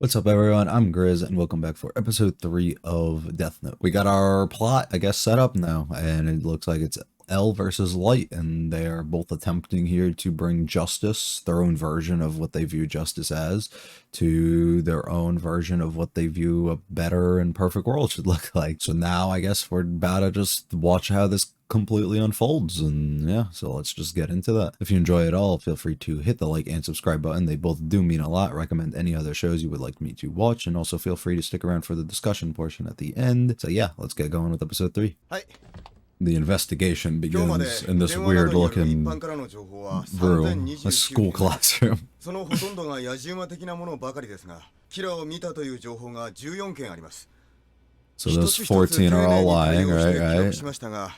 What's up, everyone? I'm Grizz, and welcome back for episode 3 of Death Note. We got our plot, I guess, set up now, and it looks like it's L versus Light, and they are both attempting here to bring justice, their own version of what they view justice as, to their own version of what they view a better and perfect world should look like. So now, I guess, we're about to just watch how this completely unfolds, and yeah, so let's just get into that. If you enjoy it all, feel free to hit the like and subscribe button. They both do mean a lot. Recommend any other shows you would like me to watch, and also feel free to stick around for the discussion portion at the end. So yeah, let's get going with episode 3. The investigation begins in this weird looking room, a school classroom. So those 14 are all lying, right?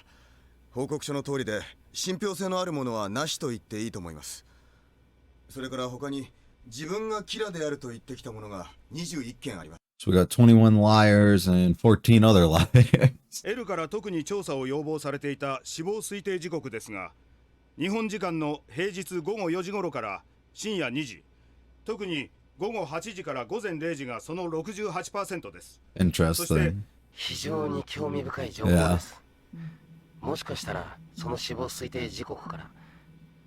報告書の通りで信憑性のあるものはなしと言っていいと思います。それから他に自分がキラであると言ってきたものが21件あります。So we got 21 liars and 14 other liars. L から特に調査を要望されていた死亡推定時刻ですが、日本時間の平日午後4時頃から深夜2時、特に午後8時から午前0時がその 68% です。Interesting. 非常に興味深い情報です。もしかしたらその死亡推定時刻から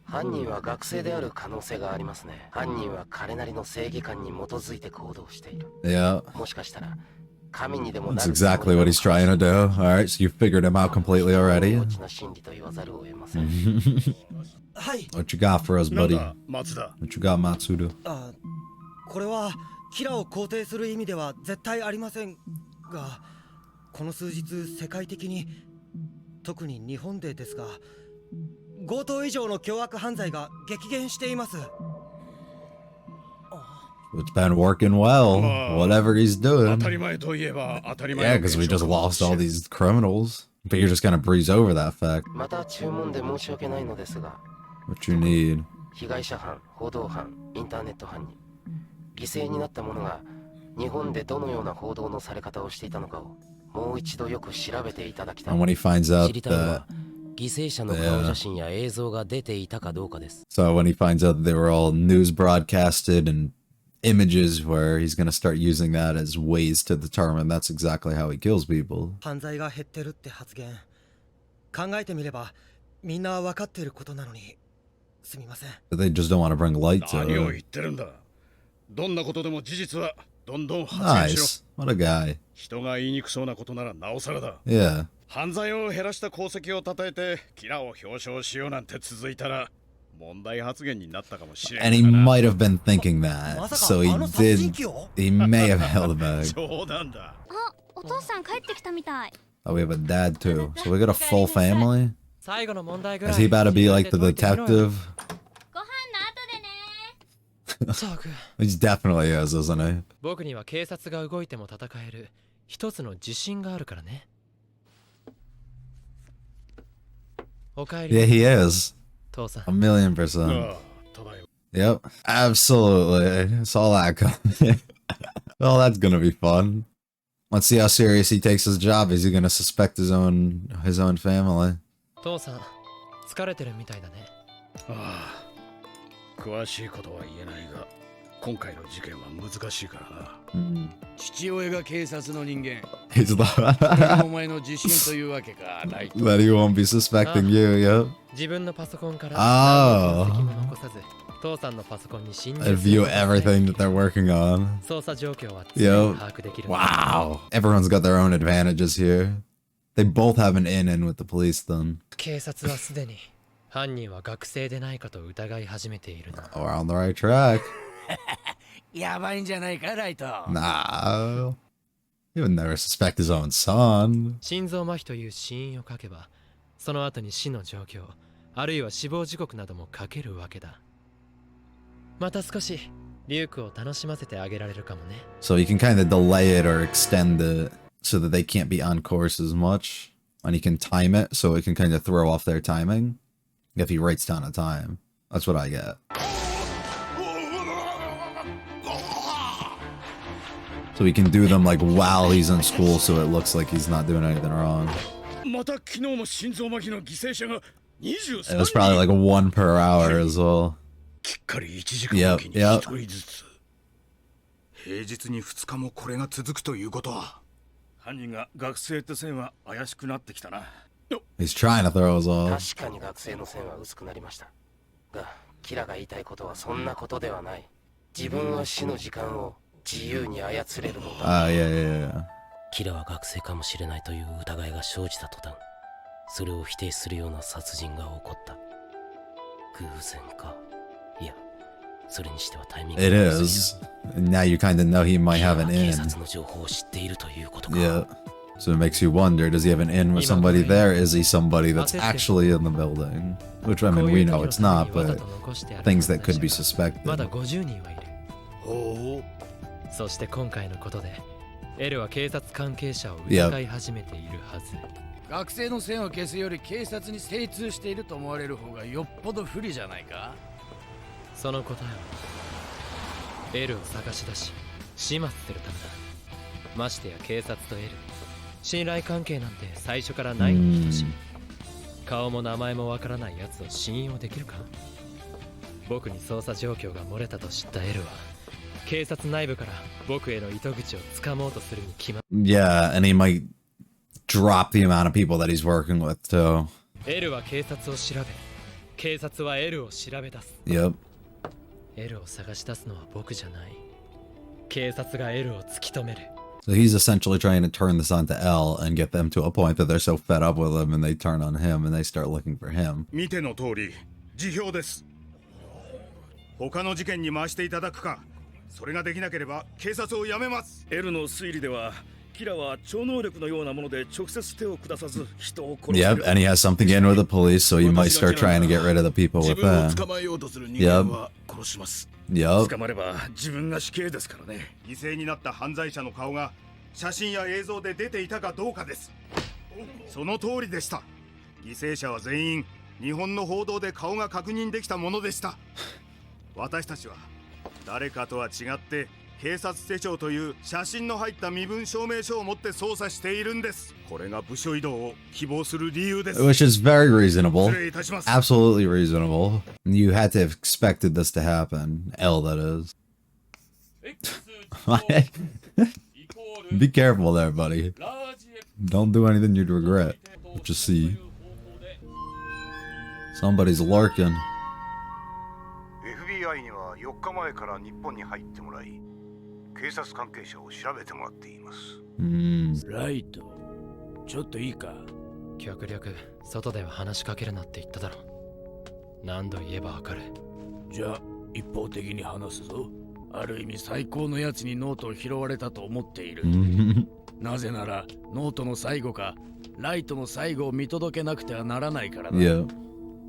犯人は学生である可能性がありますね。犯人は彼なりの正義感に基づいて行動している。Yeah. もしかしたら神にでもな That's る。 exactly what he's trying to do. Alright, so you figured him out completely already. 大きな真理と言わざるを得ません。はい。What you got for us, buddy? 松田。 What you got, Matsuda? これはキラを肯定する意味では絶対ありませんが、この数日世界的に特に日本でですが、強盗以上の凶悪犯罪が激減しています。It's been working well, whatever he's doing. 当たり前といえば当たり前。 Yeah, because we just lost all these criminals. But you're just gonna breeze over that fact. また注文で申し訳ないのですが、 What you need? 被害者犯、報道犯、インターネット犯に犠牲になった者が日本でどのような報道のされ方をしていたのかをもう一度よく調べていただきたい。 And when he finds out 知りたいの that は犠牲者の顔写真や映像が出ていたかどうかです。 So when he finds out that they were all news broadcasted and images, where he's going to start using that as ways to determine that's exactly how he kills people. 犯罪が減ってるって発言、考えてみればみんな分かっていることなのにすみません。 But they just don't want to bring light to 何を it. 言ってるんだ。どんなことでも事実はどんどん発言しろ。 Nice. What a guy. 人が言いにくそうなことならなおさらだ。 Yeah. 犯罪を減らした功績を称えてキラを表彰しようなんて続いたら問題発言になったかもしれない。 And he might have been thinking that. So he may have held back. 冗談だ。あ、お父さん帰ってきたみたい。 Oh, we have a dad too. So we got a full family? 最後の問題ぐら Is he い about to be like the detective? ご飯の後でね。サーク He definitely is, isn't he? 僕には警察が動いても戦える一つの自信があるからね。おかえり。 Yeah, he is. 父さん A million%. ああ、ただいま。 Yep, absolutely. Saw that coming. Well, that's gonna be fun. Let's see how serious he takes his job. Is he gonna suspect his own family? 父さん疲れてるみたいだね。ああ、詳しいことは言えないが、今回の事件は難しいからな。父親が警察の人間。 He's お前の自信というわけか、ライト。 that he won't be suspecting you, yep. 自分のパソコンからあー何の痕跡も残さず父さんのパソコンに侵入 I する view everything that they're working on. 捜査状況は常に把握できる。 Wow. Everyone's got their own advantages here. They both have an in with the police then. 警察はすでに犯人は学生でないかと疑い始めているな。 Oh, we're on the right track. やばいんじゃないか、ライト。 Nah. He would never suspect his own son. 心臓麻痺という死因を書けばその後に死の状況あるいは死亡時刻なども書けるわけだ。また少しリュークを楽しませてあげられるかもね。 So you can kind of delay it or extend it so that they can't be on course as much. And you can time it so it can kind of throw off their timing if he writes down a time. That's what I get. So he can do them like while he's in school so it looks like he's not doing anything wrong. また昨日も心臓麻痺の犠牲者が23人。 It was probably like 1 per hour as well. きっかり1時間おきに1人ずつ。平日に2日もこれが続くということは。犯人が学生って線は怪しくなってきたな。 He's trying to throw us off. 確かに学生の線は薄くなりました。が、キラが言いたいことはそんなことではない。自分は死の時間を自由に操れるのだ。Yeah, yeah, yeah. キラは学生かもしれないという疑いが生じた途端、それを否定するような殺人が起こった。偶然か。いや、それにしてはタイミング It が良すぎる。 is. Now you kind of know he might キラ have は an 警 in. 察の情報を知っているということか。 Yeah. So it makes you wonder, does he have an in with somebody there? Is he somebody that's actually in the building? Which, I mean, we know it's not, but things that could be まだ suspected. 50人はいる。ほそして今回のことでエルは警察関係者を疑い始めているはず。う。学生の線を消すより警察に精通していると思われる方がよっぽど不利じゃないか。その答えはエルを探し出し始末するためだ。ましてや警察とエル、信頼関係なんて最初からないに等しい。顔も名前もわからない奴を信用できるか。僕に捜査状況が漏れたと知ったエルは警察内部から僕への糸口をつかもうとするに決まっ Yeah, and he might drop the amount of people that he's working with, too. エルは警察を調べ、警察はエルを調べ出す。 Yep. エルを探し出すのは僕じゃない。警察がエルを突き止める。 So he's essentially trying to turn this onto L and get them to a point that they're so fed up with him and they turn on him and they start looking for him. 見ての通り辞表です。他の事件に回していただくか。それができなければ警察を辞めます。 L の推理ではキラは超能力のようなもので直接手を下さず人を殺せ Yep, る。 and he has something in with the police, so he might start trying to get rid of the people 自 with 分を that. 捕まえようとする人間は殺します。 Yep. 捕まれば自分が死刑ですからね。犠牲になった犯罪者の顔が写真や映像で出ていたかどうかです。その通りでした。犠牲者は全員日本の報道で顔が確認できたものでした。私たちは誰かとは違って警察手帳という写真の入った身分証明書を持って捜査しているんです。これが部署移動を希望する理由です。 Which is very reasonable. 失礼いたします。 Absolutely reasonable. You had to have expected this to happen. L, that is. Be careful there, buddy. Don't do anything you'd regret. Just see. Somebody's lurking. FBI には4日前から日本に入ってもらい、警察関係者を調べてもらっています。ライト、ちょっといいか。極力外では話しかけるなって言っただろ。何度言えばわかる。じゃあ一方的に話すぞ。ある意味最高のやつにノートを拾われたと思っている。なぜならノートの最後かライトの最後を見届けなくてはならないからだ。Yeah.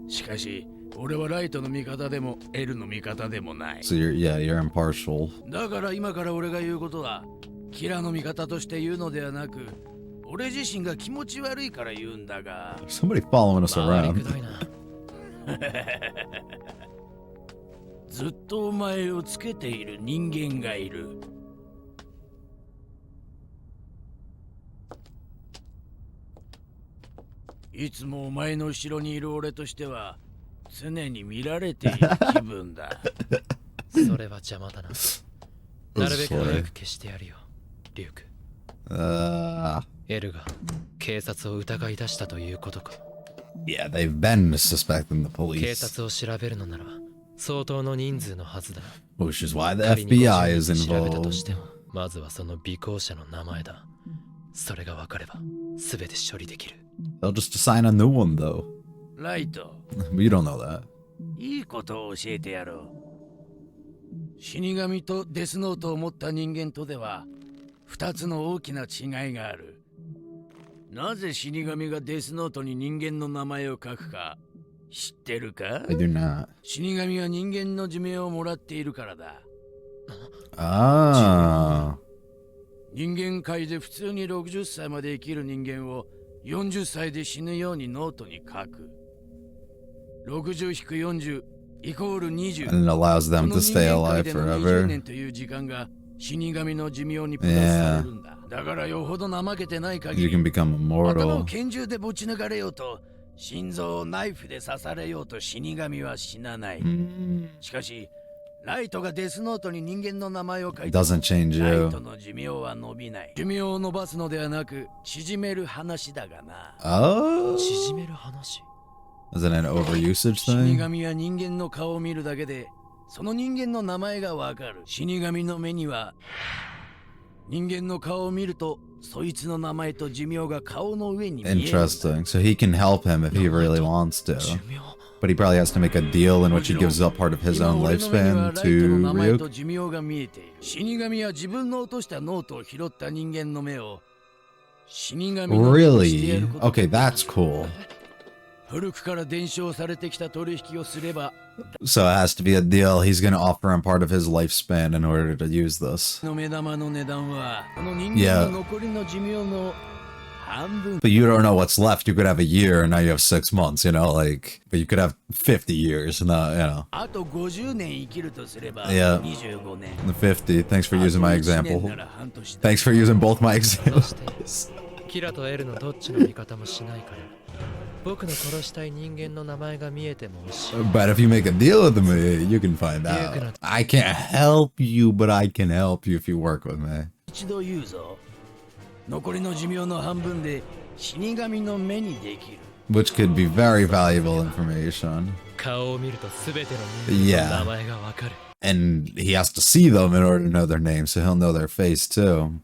しかし俺はライトの味方でも L の味方でもない。 So you're impartial. だから今から俺が言うことはキラの味方として言うのではなく、俺自身が気持ち悪いから言うんだが。 Somebody following us 回り around. くどいな。ずっとお前をつけている人間がいる。いつもお前の後ろにいる俺としては常に見られている気分だ。それは邪魔だな。なるべく早く消してやるよ、リュウク。エルが警察を疑い出したということか。Yeah, they've been suspecting the 警 police. 察を調べるのなら相当の人数のはずだ。 Which is why the 仮に FBI is 50人調べたとし involved. ても、まずはその尾行者の名前だ。それが分かれば全て処理できる。They'll just assign a new one, though. ライト、 But you don't know that. いいことを教えてやろう。死神とデスノートを持った人間とでは2つの大きな違いがある。なぜ死神がデスノートに人間の名前を書くか知ってるか？ I do not. 死神は人間の寿命をもらっているからだ。Ah. 人間界で普通に60歳まで生きる人間を40歳で死ぬようにノートに書く。60-40イコール20。 And it allows them to stay この人間界 alive での20年 forever. という時間が死神の寿命にプラスされるんだ。だからよほど怠けてない限 You り can become 頭を immortal. 拳銃でぶち抜かれようと心臓をナイフで刺されようと死神は死なない。しかしライトがデスノートに人間の名前を書い It ても doesn't change ライ you. トの寿命は伸びない。寿命を伸ばすのではなく縮める話だがな。 Oh? 縮める話。 Is it an overusage 死 thing? 神は人間の顔を見るだけでその人間の名前がわかる。死神の目には人間の顔を見るとそいつの名前と寿命が顔の上に見えるんだ。 Interesting. So he can help him if he really wants to. 寿命。 But he probably has to make a deal in which he gives up part of his 今 own 俺の目には lifespan ライトの to 名前と Ryuk. 寿命が見えている。死神は自分の落としたノートを拾った人間の目を死神の目にしてや Really? ることが Okay, できる。 that's cool. 古くから伝承されてきた取引をすれば So it has to be a deal. He's going to offer him part of his lifespan in order to use this. の目玉の値段はこの人 Yeah. 間の残りの寿命の半分。 But you don't know what's left. You could have a year and now you have 6 months, you know, like, but you could have 50 years, not, you know, あと50年生きるとすれば Yeah. 25年。 50. Thanks for using my あと1 example. 年なら半年だ。 Thanks for using both my そして examples. キラとエルのどっちの味方もしないから僕の殺したい人間の名前が見えても惜しい。 But if you make a deal with me, you can find Yeah, out. gonna- I can't help you, but I can help you if you work with me. 一度言うぞ。残りの寿命の半分で死神の目にできる。 Which could be very valuable information. 顔を見ると全ての人間の名前がわかる。 And he has to see them in order to know their name, so he'll know their face too.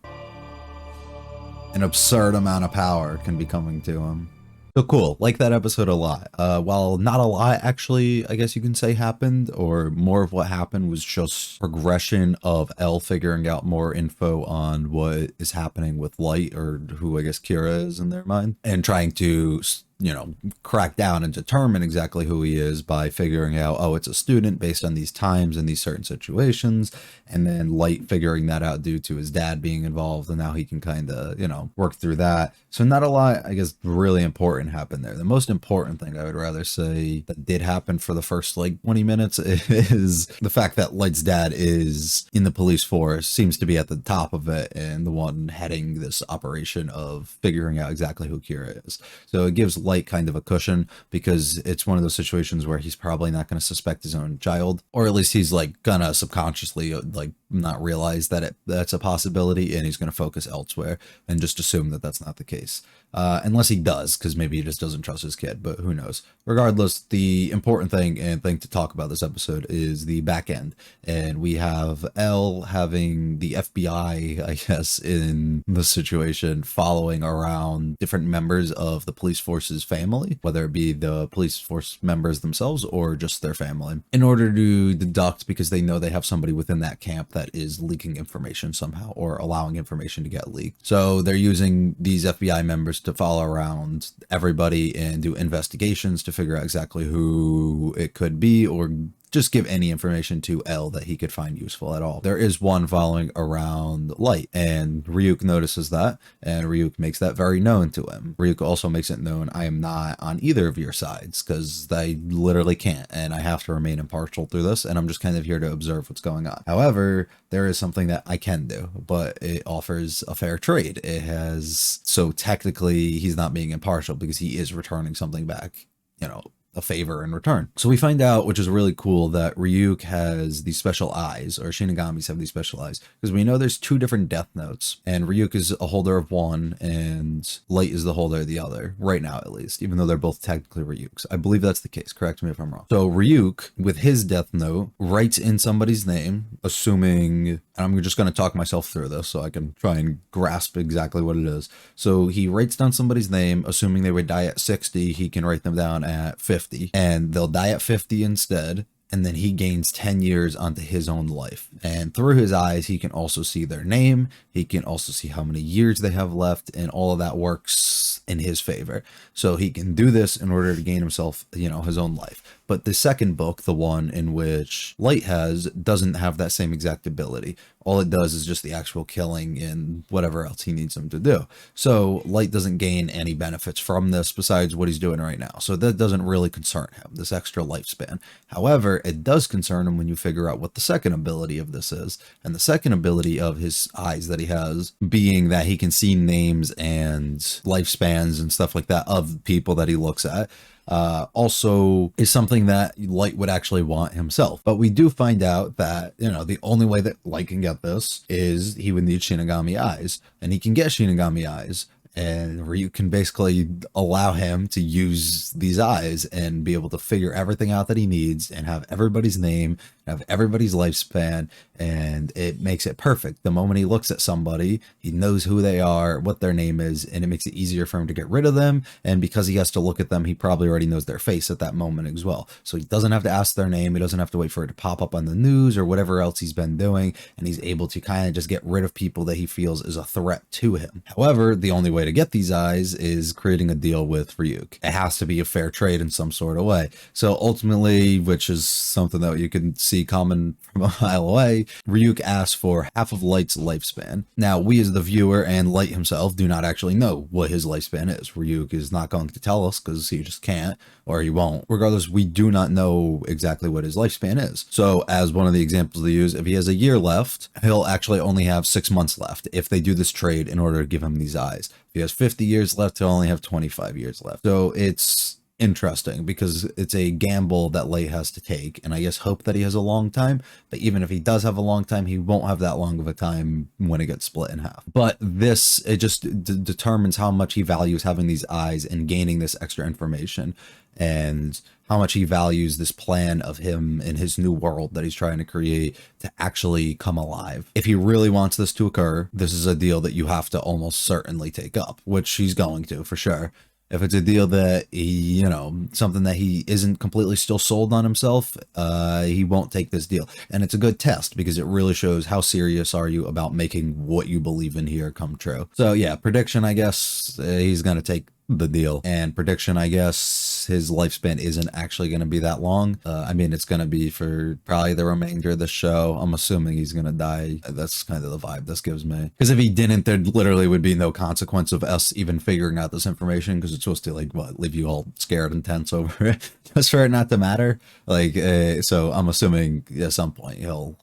An absurd amount of power can be coming to him. So cool, like that episode a lot. While not a lot actually, I guess you can say happened, or more of what happened was just progression of L figuring out more info on what is happening with Light, or who I guess Kira is in their mind, and trying to, you know, crack down and determine exactly who he is by figuring out, oh, it's a student based on these times and these certain situations, and then Light figuring that out due to his dad being involved, and now he can kind of, you know, work through that. So not a lot, I guess, really important happened there. The most important thing I would rather say that did happen for the first like 20 minutes is the fact that Light's dad is in the police force, seems to be at the top of it, and the one heading this operation of figuring out exactly who Kira is. So it gives Light kind of a cushion, because it's one of those situations where he's probably not going to suspect his own child, or at least he's like gonna subconsciously like not realize that that's a possibility, and he's going to focus elsewhere and just assume that that's not the case. Unless he does, because maybe he just doesn't trust his kid, but who knows. Regardless, the important thing to talk about this episode is the back end. And we have L having the FBI, I guess, in the situation, following around different members of the police force's family, whether it be the police force members themselves or just their family, in order to deduct, because they know they have somebody within that camp that is leaking information somehow, or allowing information to get leaked. So they're using these FBI members to follow around everybody and do investigations to figure out exactly who it could be, or just give any information to L that he could find useful at all. There is one following around Light, and Ryuk notices that, and Ryuk makes that very known to him. Ryuk also makes it known, I am not on either of your sides, because I literally can't, and I have to remain impartial through this, and I'm just kind of here to observe what's going on. However, there is something that I can do, but it offers a fair trade. It has, so technically he's not being impartial, because he is returning something back, you know, a favor in return. So we find out, which is really cool, that Ryuk has these special eyes, or Shinigami's have these special eyes, because we know there's 2 different death notes, and Ryuk is a holder of one and Light is the holder of the other, right now at least, even though they're both technically Ryuk's. I believe that's the case, correct me if I'm wrong. So Ryuk, with his death note, writes in somebody's name, assuming, and I'm just going to talk myself through this so I can try and grasp exactly what it is. So he writes down somebody's name, assuming they would die at 60, he can write them down at 50. And they'll die at 50 instead, and then he gains 10 years onto his own life. And through his eyes, he can also see their name, he can also see how many years they have left, and all of that works in his favor. So he can do this in order to gain himself, you know, his own life. But the second book, the one in which Light has, doesn't have that same exact ability. All it does is just the actual killing and whatever else he needs him to do. So Light doesn't gain any benefits from this besides what he's doing right now. So that doesn't really concern him, this extra lifespan. However, it does concern him when you figure out what the second ability of this is. And the second ability of his eyes that he has being that he can see names and lifespans and stuff like that of people that he looks at. also is something that Light would actually want himself. But we do find out that, you know, the only way that Light can get this is he would need Shinigami eyes, and he can get Shinigami eyes. And Ryuk can basically allow him to use these eyes and be able to figure everything out that he needs and have everybody's name, have everybody's lifespan, and it makes it perfect. The moment he looks at somebody, he knows who they are, what their name is, and it makes it easier for him to get rid of them. And because he has to look at them, he probably already knows their face at that moment as well. So he doesn't have to ask their name, he doesn't have to wait for it to pop up on the news or whatever else he's been doing, and he's able to kind of just get rid of people that he feels is a threat to him. However, the only way to get these eyes is creating a deal with Ryuk. It has to be a fair trade in some sort of way. So ultimately, which is something that you can see coming from a mile away, Ryuk asks for half of Light's lifespan. Now, we as the viewer and Light himself do not actually know what his lifespan is. Ryuk is not going to tell us because he just can't, or he won't. Regardless, we do not know exactly what his lifespan is. So as one of the examples they use, if he has a year left, he'll actually only have 6 months left if they do this trade in order to give him these eyes. If he has 50 years left, he'll only have 25 years left. So it's interesting because it's a gamble that Light has to take, and I guess hope that he has a long time. But even if he does have a long time, he won't have that long of a time when it gets split in half. But this, it just determines how much he values having these eyes and gaining this extra information, and how much he values this plan of him in his new world that he's trying to create to actually come alive. If he really wants this to occur, this is a deal that you have to almost certainly take up, which he's going to for sure. If it's a deal that he, you know, something that he isn't completely still sold on himself, he won't take this deal. And it's a good test because it really shows how serious are you about making what you believe in here come true. So yeah, prediction, I guess he's going to take the deal. And prediction, I guess his lifespan isn't actually going to be that long. I mean, it's going to be for probably the remainder of the show. I'm assuming he's going to die. That's kind of the vibe this gives me. Because if he didn't, there literally would be no consequence of us even figuring out this information, because it's supposed to, like, what, leave you all scared and tense over it, just for it not to matter. Like, so I'm assuming at some point he'll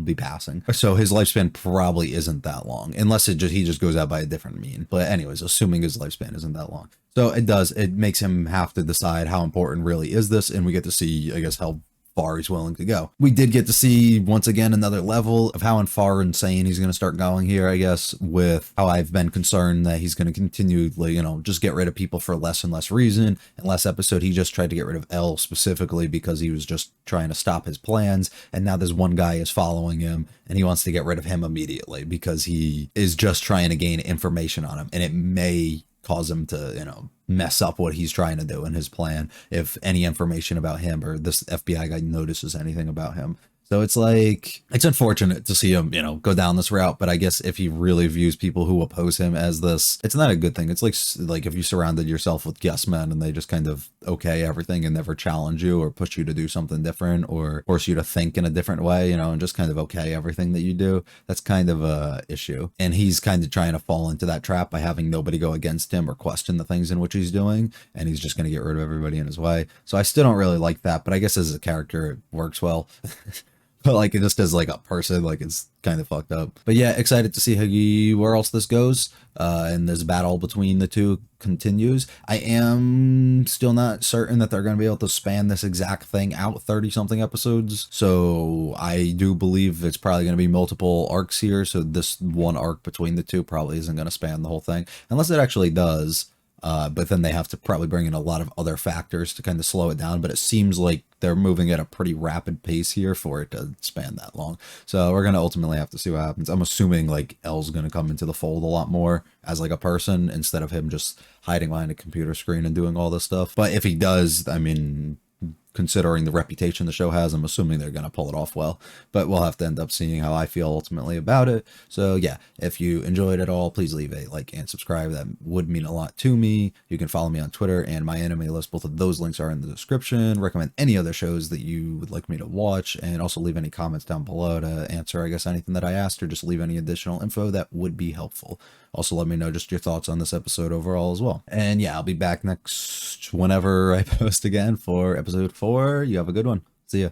be passing. So his lifespan probably isn't that long, unless he just goes out by a different mean. But anyways, assuming his lifespan isn't that long. So it makes him have to decide how important really is this, and we get to see, I guess, how far he's willing to go. We did get to see, once again, another level of how far insane he's going to start going here, I guess, with how I've been concerned that he's going to continue, you know, just get rid of people for less and less reason. In last episode, he just tried to get rid of L specifically because he was just trying to stop his plans, and now this one guy is following him, and he wants to get rid of him immediately because he is just trying to gain information on him, and it may cause him to, you know, mess up what he's trying to do in his plan if any information about him or this FBI guy notices anything about him. So it's like, it's unfortunate to see him, you know, go down this route, but I guess if he really views people who oppose him as this, it's not a good thing. It's like if you surrounded yourself with yes men and they just kind of okay everything and never challenge you or push you to do something different or force you to think in a different way, you know, and just kind of okay everything that you do, that's kind of a issue. And he's kind of trying to fall into that trap by having nobody go against him or question the things in which he's doing, and he's just going to get rid of everybody in his way. So I still don't really like that, but I guess as a character it works well. But like, it just as like a person, like, it's kind of fucked up. But yeah, excited to see where else this goes, and this battle between the two continues. I am still not certain that they're going to be able to span this exact thing out 30 something episodes, so I do believe it's probably going to be multiple arcs here, so this one arc between the two probably isn't going to span the whole thing, unless it actually does. But then they have to probably bring in a lot of other factors to kind of slow it down. But it seems like they're moving at a pretty rapid pace here for it to span that long. So we're going to ultimately have to see what happens. I'm assuming like L's going to come into the fold a lot more as like a person instead of him just hiding behind a computer screen and doing all this stuff. But if he does, I mean, considering the reputation the show has, I'm assuming they're going to pull it off well, but we'll have to end up seeing how I feel ultimately about it. So yeah, if you enjoyed it all, please leave a like and subscribe. That would mean a lot to me. You can follow me on Twitter and my anime list. Both of those links are in the description. Recommend any other shows that you would like me to watch, and also leave any comments down below to answer, I guess, anything that I asked, or just leave any additional info that would be helpful. Also, let me know just your thoughts on this episode overall as well. And yeah, I'll be back next whenever I post again for episode 4. You have a good one. See ya.